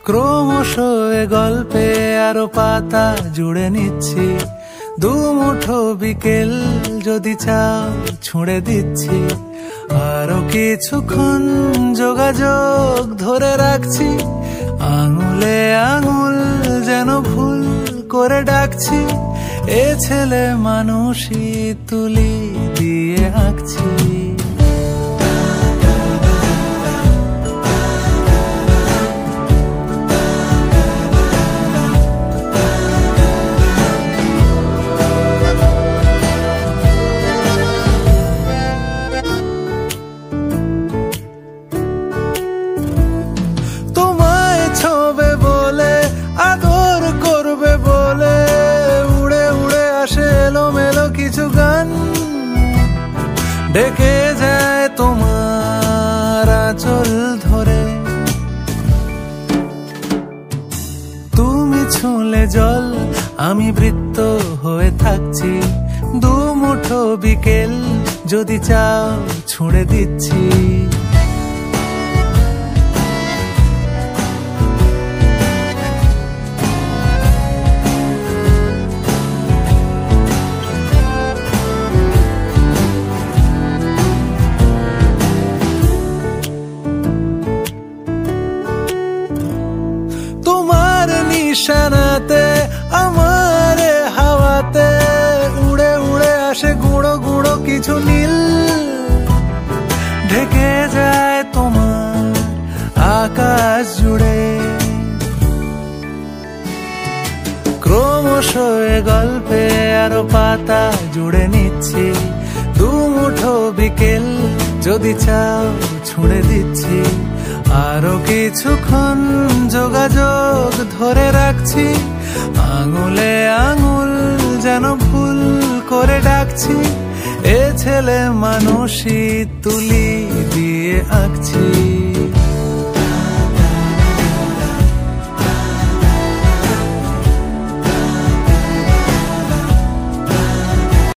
ক্রমশ এ গল্পে আরো পাতা জুড়ে নিচ্ছি, দুমুঠো বিকেল যদি চাও ছুঁড়ে দিচ্ছি। আরো কিছুক্ষণ যোগাযোগ ধরে রাখছি, আঙুলে আঙুল যেন ভুল করে ডাকছি। এ ছেলে মানুষই তুলি দিয়ে আঁকছি। কিছু গান ডেকে যায় তোমার আঁচল ধরে, তুমি ছুঁলে জল আমি বৃত্ত হয়ে থাকছি। দুমুঠো বিকেল যদি চাও ছুঁড়ে দিচ্ছি। তোমার নিশানাতে আমার হাওয়াতে উড়ে উড়ে আসে গুঁড়ো গুঁড়ো কিছু নীল, ঢেকে যায় তোমার আকাশ জুড়ে। ক্রমশ এ গল্পে আরো পাতা জুড়ে নিচ্ছি, দুমুঠো বিকেল যদি চাও ছুঁড়ে দিচ্ছি। আরো কিছুক্ষণ যোগাযোগ ধরে রাখছি, আঙুলে আঙুল যেন ভুল করে ডাকছি। এ ছেলে মানুষই তুলি দিয়ে আঁকছি।